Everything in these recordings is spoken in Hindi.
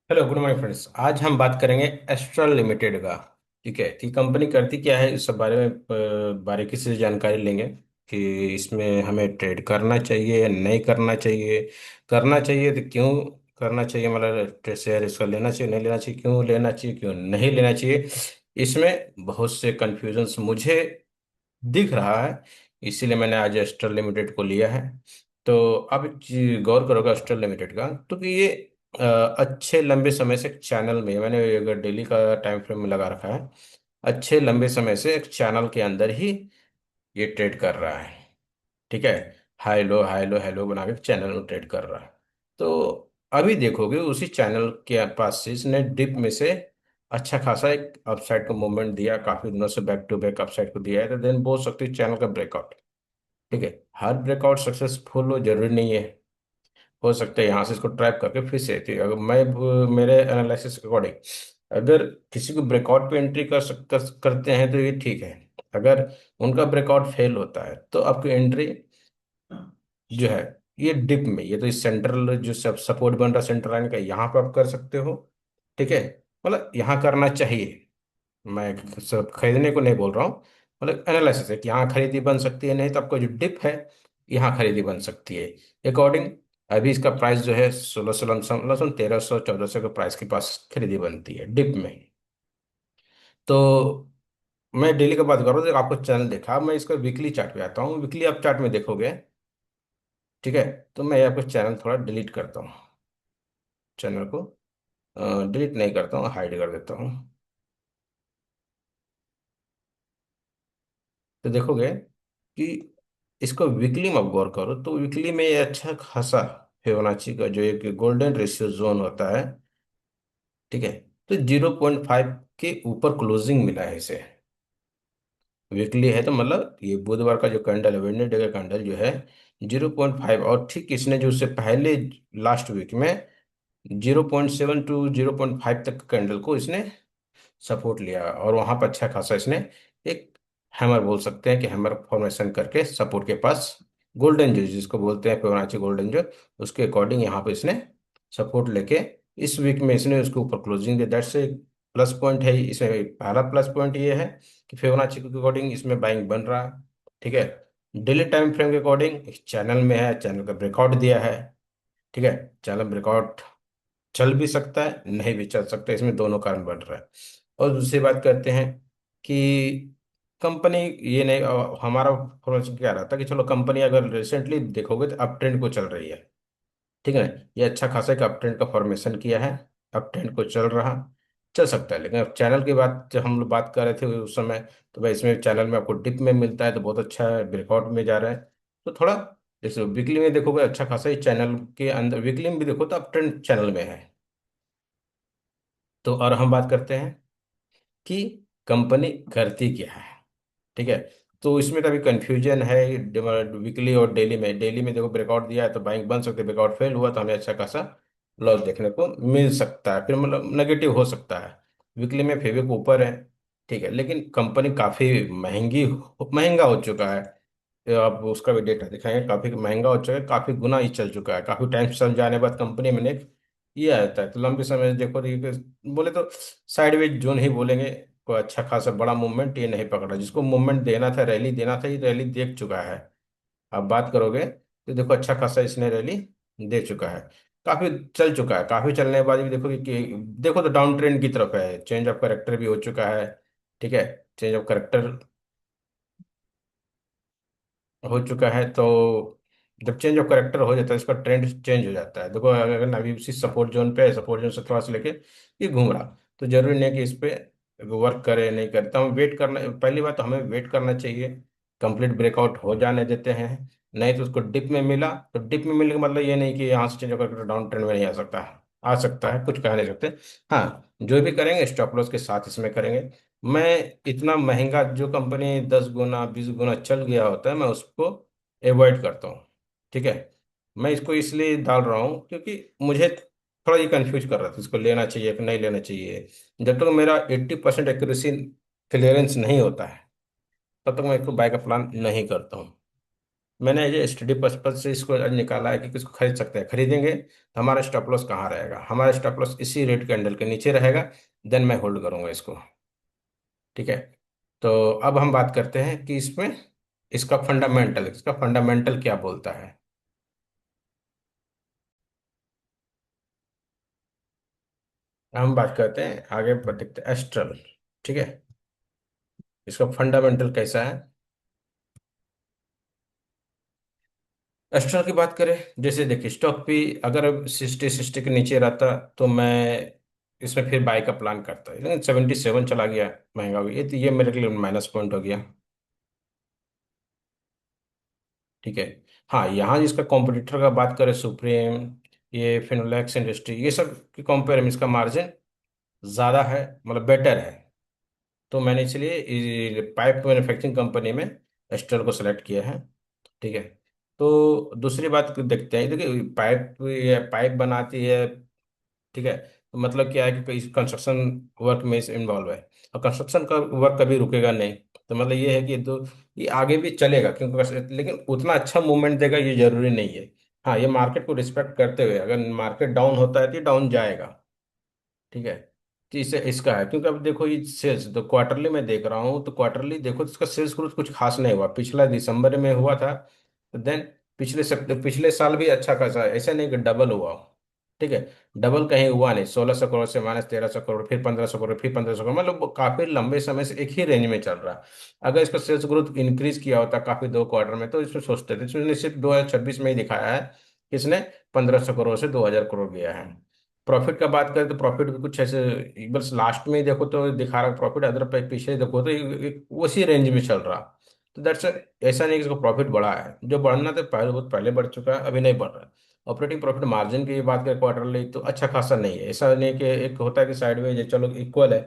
Hello good morning friends. आज हम बात करेंगे एस्ट्रल लिमिटेड का। ठीक है कि कंपनी करती क्या है, इस सब बारे में बारीकी से जानकारी लेंगे कि इसमें हमें ट्रेड करना चाहिए या नहीं करना चाहिए। करना चाहिए तो क्यों करना चाहिए, मतलब शेयर इसका लेना चाहिए नहीं लेना चाहिए, क्यों लेना चाहिए क्यों नहीं लेना चाहिए। इसमें बहुत से कंफ्यूजन्स मुझे दिख रहा है, इसीलिए मैंने आज एस्ट्रल लिमिटेड को लिया है। तो अब गौर करोगे एस्ट्रल लिमिटेड का, तो कि ये अ, अच्छे लंबे समय से एक चैनल में, मैंने अगर डेली का टाइम फ्रेम में लगा रखा है, अच्छे लंबे समय से एक चैनल के अंदर ही ये ट्रेड कर रहा है। ठीक है, हाई लो हेलो बना के चैनल में ट्रेड कर रहा है। तो अभी देखोगे उसी चैनल के पास से इसने डिप में से अच्छा खासा एक अपसाइड को मूवमेंट दिया, काफी दिनों से बैक टू बैक अपसाइड को दिया है, तो देन बोल सकते चैनल का ब्रेकआउट। ठीक है, हर ब्रेकआउट सक्सेसफुल हो जरूरी नहीं है, हो सकता है यहाँ से इसको ट्रैप करके फिर से थी। अगर मेरे एनालिसिस के अकॉर्डिंग अगर किसी को ब्रेकआउट पे एंट्री करते हैं तो ये ठीक है। अगर उनका ब्रेकआउट फेल होता है तो आपकी एंट्री जो है ये डिप में, ये तो इस सेंट्रल जो सब सपोर्ट बन रहा सेंटर लाइन का, यहाँ पे आप कर सकते हो। ठीक है, मतलब यहाँ करना चाहिए। मैं सब खरीदने को नहीं बोल रहा हूँ, मतलब एनालिसिस है कि यहाँ खरीदी बन सकती है, नहीं तो आपका जो डिप है यहाँ खरीदी बन सकती है। अकॉर्डिंग अभी इसका प्राइस जो है 1600 लमसम लमसम 1300 1400 के प्राइस के पास खरीदी बनती है डिप में। तो मैं डेली का बात कर रहा हूँ, तो आपको चैनल देखा, मैं इसका वीकली चार्ट पे आता हूँ। वीकली आप चार्ट में देखोगे, ठीक है, तो मैं आपको चैनल थोड़ा डिलीट करता हूँ। चैनल को डिलीट नहीं करता हूँ, हाइड कर देता हूँ। तो देखोगे कि इसको वीकली में आप गौर करो तो वीकली में ये अच्छा खासा फिबोनाची का जो एक गोल्डन रेशियो जोन होता है, ठीक है, तो 0.5 के ऊपर क्लोजिंग मिला है इसे। वीकली है तो मतलब ये बुधवार का जो कैंडल है, वेडनेसडे का कैंडल जो है 0.5, और ठीक इसने जो उससे पहले लास्ट वीक में 0.7 टू 0.5 तक कैंडल को इसने सपोर्ट लिया, और वहां पर अच्छा खासा इसने एक हैमर बोल सकते हैं कि हैमर फॉर्मेशन करके सपोर्ट के पास गोल्डन जो जिसको बोलते हैं फिबोनाची गोल्डन जो, उसके अकॉर्डिंग यहाँ पे इसने सपोर्ट लेके इस वीक में इसने उसके ऊपर क्लोजिंग दिया। दैट्स ए प्लस पॉइंट है इसमें। पहला प्लस पॉइंट ये है कि फिबोनाची के अकॉर्डिंग इसमें बाइंग बन रहा है। ठीक है, डेली टाइम फ्रेम के अकॉर्डिंग चैनल में है, चैनल का ब्रेकआउट दिया है। ठीक है, चैनल ब्रेकआउट चल भी सकता है नहीं भी चल सकता, इसमें दोनों कारण बढ़ रहा है। और दूसरी बात करते हैं कि कंपनी, ये नहीं हमारा फॉर्मेशन क्या रहता है कि चलो कंपनी अगर रिसेंटली देखोगे तो अप ट्रेंड को चल रही है। ठीक है ना, ये अच्छा खासा एक अप ट्रेंड का फॉर्मेशन किया है, अप ट्रेंड को चल रहा, चल सकता है। लेकिन अब चैनल की बात जब हम लोग बात कर रहे थे उस समय, तो भाई इसमें चैनल में आपको डिप में मिलता है तो बहुत अच्छा है, ब्रेकआउट में जा रहा है। तो थोड़ा जैसे वीकली में देखोगे अच्छा खासा ही चैनल के अंदर, वीकली में भी देखो तो अप ट्रेंड चैनल में है। तो और हम बात करते हैं कि कंपनी करती क्या है। ठीक है, तो इसमें तो अभी कंफ्यूजन है वीकली और डेली में। डेली में देखो ब्रेकआउट दिया है तो बाइंग बन सकते, ब्रेकआउट फेल हुआ तो हमें अच्छा खासा लॉस देखने को मिल सकता है, फिर मतलब नेगेटिव हो सकता है। वीकली में फिर भी ऊपर है, ठीक है, लेकिन कंपनी काफी महंगा हो चुका है। ये आप उसका भी डेटा दिखाएंगे, काफी महंगा हो चुका है, काफी गुना ही चल चुका है। काफी टाइम चल जाने के बाद कंपनी में ये आता है, तो लंबे समय से देखो तो ये बोले तो साइडवेज जोन ही बोलेंगे। कोई अच्छा खासा बड़ा मूवमेंट ये नहीं पकड़ा, जिसको मूवमेंट देना था, रैली देना था, ये रैली देख चुका है। अब बात करोगे तो देखो अच्छा खासा इसने रैली दे चुका है, काफी चल चुका है। काफी चलने के बाद भी देखो कि देखो तो डाउन ट्रेंड की तरफ है, चेंज ऑफ करेक्टर भी हो चुका है। ठीक है, चेंज ऑफ करेक्टर हो चुका है, तो जब चेंज ऑफ करेक्टर हो जाता है इसका ट्रेंड चेंज हो जाता है। देखो अगर अभी उसी सपोर्ट जोन पे है, सपोर्ट जोन से थोड़ा सा लेके ये घूम रहा, तो जरूरी नहीं कि इस पे वर्क करे नहीं करे, तो हमें वेट करना, पहली बात तो हमें वेट करना चाहिए, कंप्लीट ब्रेकआउट हो जाने देते हैं। नहीं तो उसको डिप में मिला तो डिप में मिलने का मतलब ये नहीं कि यहाँ से change of character down trend में नहीं आ सकता, आ सकता है, कुछ कह नहीं सकते। हाँ, जो भी करेंगे स्टॉप लॉस के साथ इसमें करेंगे। मैं इतना महंगा जो कंपनी 10 गुना 20 गुना चल गया होता है मैं उसको एवॉइड करता हूँ। ठीक है, मैं इसको इसलिए डाल रहा हूँ क्योंकि मुझे थोड़ा ये कंफ्यूज कर रहा था इसको लेना चाहिए कि नहीं लेना चाहिए। जब तक मेरा 80% एक्यूरेसी क्लियरेंस नहीं होता है तब तक मैं इसको बाय का प्लान नहीं करता हूँ। मैंने ये स्टडी पर्पज से इसको आज निकाला है कि किसको खरीद सकते हैं, खरीदेंगे तो हमारा स्टॉप लॉस कहाँ रहेगा, हमारा स्टॉप लॉस इसी रेट कैंडल के नीचे रहेगा, देन मैं होल्ड करूंगा इसको। ठीक है। तो अब हम बात करते हैं कि इसमें इसका फंडामेंटल क्या बोलता है। हम बात करते हैं, आगे देखते हैं एस्ट्रल। ठीक है। इसका फंडामेंटल कैसा है। एस्ट्रल की बात करें, जैसे देखिए स्टॉक भी अगर 60 के नीचे रहता तो मैं इसमें फिर बाय का प्लान करता है, लेकिन 77 चला गया, महंगा हो गया, ये तो ये मेरे लिए माइनस पॉइंट हो गया। ठीक है। हाँ, यहाँ इसका कॉम्पिटिटर का बात करें, सुप्रीम, ये फिनोलेक्स इंडस्ट्री, ये सब की कंपेयर में इसका मार्जिन ज़्यादा है, मतलब बेटर है। तो मैंने इसलिए पाइप मैन्युफैक्चरिंग कंपनी में एस्ट्रल को सेलेक्ट किया है। ठीक है। तो दूसरी बात को देखते हैं, देखिए पाइप, ये पाइप बनाती है। ठीक है। तो मतलब क्या है कि कोई कंस्ट्रक्शन वर्क में इन्वॉल्व है, और कंस्ट्रक्शन का वर्क कभी रुकेगा नहीं। तो मतलब ये है कि दो, ये आगे भी चलेगा क्योंकि लेकिन उतना अच्छा मूवमेंट देगा ये जरूरी नहीं है। हाँ, ये मार्केट को रिस्पेक्ट करते हुए, अगर मार्केट डाउन होता है तो डाउन जाएगा। ठीक है। तो इसे इसका है, क्योंकि अब देखो ये सेल्स तो क्वार्टरली में देख रहा हूँ, तो क्वार्टरली देखो तो इसका सेल्स ग्रोथ कुछ खास नहीं हुआ, पिछला दिसंबर में हुआ था। तो देन पिछले साल भी अच्छा खासा है, ऐसा नहीं कि डबल हुआ हो। ठीक है। डबल कहीं हुआ नहीं, 1600 करोड़ से -1300 करोड़, फिर 1500 करोड़, फिर 1500 करोड़, मतलब वो काफी लंबे समय से एक ही रेंज में चल रहा है। अगर इसका सेल्स ग्रोथ इंक्रीज किया होता काफी 2 क्वार्टर में, तो इसमें सोचते थे, इसमें सिर्फ 2026 में ही दिखाया है कि इसने 1500 करोड़ से 2000 करोड़ गया है। प्रॉफिट का बात करें तो प्रॉफिट भी कुछ ऐसे, बस लास्ट में ही देखो तो दिखा रहा प्रॉफिट, अदर पे पीछे देखो तो उसी रेंज में चल रहा। तो दैट्स, ऐसा नहीं कि इसका प्रॉफिट बढ़ा है, जो बढ़ना था पहले, बहुत पहले बढ़ चुका है, अभी नहीं बढ़ रहा है। ऑपरेटिंग प्रॉफिट मार्जिन की बात करें क्वार्टरली, तो अच्छा खासा नहीं है, ऐसा नहीं कि एक होता है कि साइडवेज चलो इक्वल है,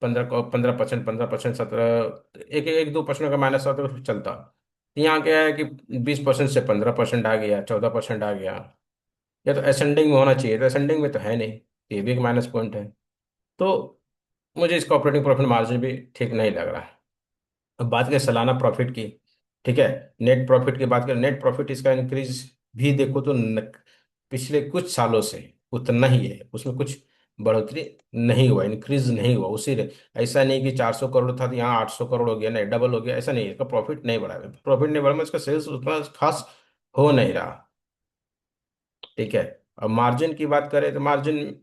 15% 15%, 17, एक एक 2% का माइनस होता तो चलता। यहाँ क्या है कि 20% से 15% आ गया, 14% आ गया। या तो असेंडिंग में होना चाहिए, तो असेंडिंग में तो है नहीं, ये भी एक माइनस पॉइंट है। तो मुझे इसका ऑपरेटिंग प्रॉफिट मार्जिन भी ठीक नहीं लग रहा है। अब बात करें सालाना प्रॉफिट की। ठीक है। नेट प्रॉफिट की बात करें, नेट प्रॉफिट इसका इंक्रीज भी देखो तो पिछले कुछ सालों से उतना ही है, उसमें कुछ बढ़ोतरी नहीं हुआ, इंक्रीज नहीं हुआ उसी ऐसा नहीं कि 400 करोड़ था तो यहाँ 800 करोड़ हो गया, नहीं डबल हो गया, ऐसा नहीं है, इसका प्रॉफिट नहीं बढ़ा, प्रॉफिट नहीं बढ़ा, इसका सेल्स उतना खास हो नहीं रहा। ठीक है। अब मार्जिन की बात करें तो मार्जिन,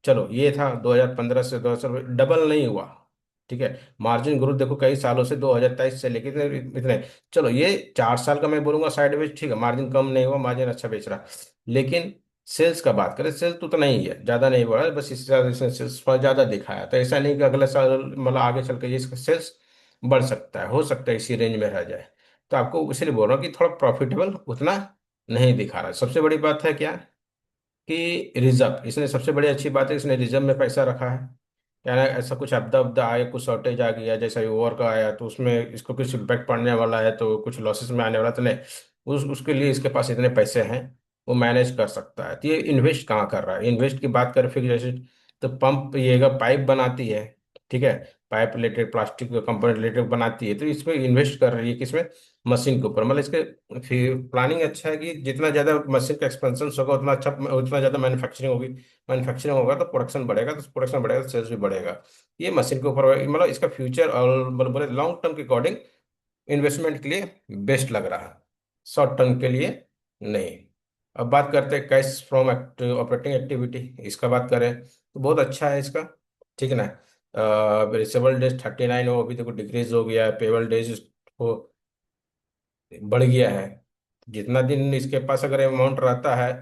चलो ये था 2015 से 2000, डबल नहीं हुआ। ठीक है। मार्जिन ग्रोथ देखो कई सालों से 2023 से लेकर इतने, चलो ये 4 साल का मैं बोलूंगा साइडवेज, ठीक है, मार्जिन कम नहीं हुआ, मार्जिन अच्छा बेच रहा। लेकिन सेल्स का बात करें, सेल्स तो उतना ही है, ज्यादा नहीं बढ़ा, बस इससे ज्यादा इसने सेल्स थोड़ा ज्यादा दिखाया, तो ऐसा नहीं कि अगले साल मतलब आगे चल के ये इसका सेल्स बढ़ सकता है, हो सकता है इसी रेंज में रह जाए। तो आपको इसलिए बोल रहा हूँ कि थोड़ा प्रॉफिटेबल उतना नहीं दिखा रहा है। सबसे बड़ी बात है क्या, कि रिजर्व, इसने सबसे बड़ी अच्छी बात है, इसने रिजर्व में पैसा रखा है। क्या ना, ऐसा कुछ आपदा उब्दा आए, कुछ शॉर्टेज आ गया, जैसा वॉर का आया, तो उसमें इसको कुछ इम्पैक्ट पड़ने वाला है, तो कुछ लॉसेस में आने वाला, तो नहीं, उसके लिए इसके पास इतने पैसे हैं, वो मैनेज कर सकता है। तो ये इन्वेस्ट कहाँ कर रहा है, इन्वेस्ट की बात करें फिर जैसे, तो पंप ये पाइप बनाती है। ठीक है। Pipe related, plastic component related बनाती है, तो इसमें इन्वेस्ट कर रही है किसमें, मशीन के ऊपर, मतलब इसके फिर प्लानिंग अच्छा है कि जितना ज्यादा मशीन का एक्सपेंशन होगा उतना अच्छा, उतना ज्यादा मैन्युफैक्चरिंग होगी, मैन्युफैक्चरिंग होगा तो प्रोडक्शन बढ़ेगा, तो प्रोडक्शन बढ़ेगा तो सेल्स भी बढ़ेगा। ये मशीन के ऊपर, मतलब इसका फ्यूचर और मतलब बोले लॉन्ग टर्म के अकॉर्डिंग इन्वेस्टमेंट के लिए बेस्ट लग रहा है, शॉर्ट टर्म के लिए नहीं। अब बात करते हैं कैश फ्रॉम ऑपरेटिंग एक्टिविटी, इसका बात करें तो बहुत अच्छा है इसका। ठीक है ना। रिसेबल डेज 39 हो, अभी देखो डिक्रीज हो गया है, पेबल डेज हो बढ़ गया है। जितना दिन इसके पास अगर अमाउंट रहता है,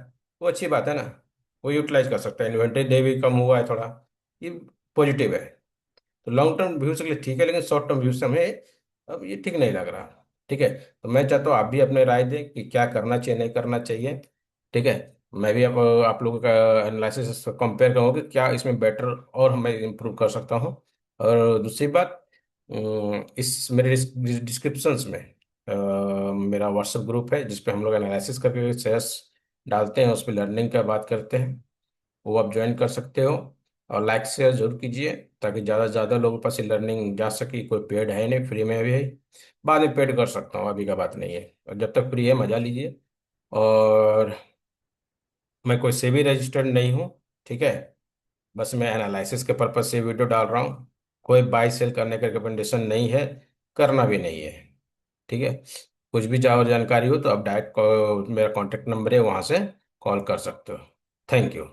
वो अच्छी बात है ना, वो यूटिलाइज कर सकता है, इन्वेंटरी डे भी कम हुआ है थोड़ा, ये पॉजिटिव है। तो लॉन्ग टर्म व्यू से लिए ठीक है, लेकिन शॉर्ट टर्म व्यू से हमें अब ये ठीक नहीं लग रहा। ठीक है। तो मैं चाहता हूँ आप भी अपने राय दें कि क्या करना चाहिए, नहीं करना चाहिए। ठीक है। मैं भी अब आप लोगों का एनालिसिस कंपेयर करूँगा कि क्या इसमें बेटर और मैं इम्प्रूव कर सकता हूँ। और दूसरी बात, इस मेरे डिस्क्रिप्शंस में मेरा व्हाट्सएप ग्रुप है, जिस पे हम लोग एनालिसिस करके शेयर्स डालते हैं, उस पर लर्निंग का बात करते हैं, वो आप ज्वाइन कर सकते हो। और लाइक शेयर जरूर कीजिए, ताकि ज़्यादा से ज़्यादा लोगों पास लर्निंग जा सके। कोई पेड है नहीं, फ्री में भी है। बाद में पेड कर सकता हूँ, अभी का बात नहीं है। और जब तक फ्री है मजा लीजिए। और मैं कोई से भी रजिस्टर्ड नहीं हूँ, ठीक है। बस मैं एनालिसिस के पर्पज से वीडियो डाल रहा हूँ। कोई बाई सेल करने का रिकमेंडेशन नहीं है, करना भी नहीं है, ठीक है। कुछ भी और जानकारी हो तो आप डायरेक्ट मेरा कॉन्टेक्ट नंबर है, वहाँ से कॉल कर सकते हो। Thank you.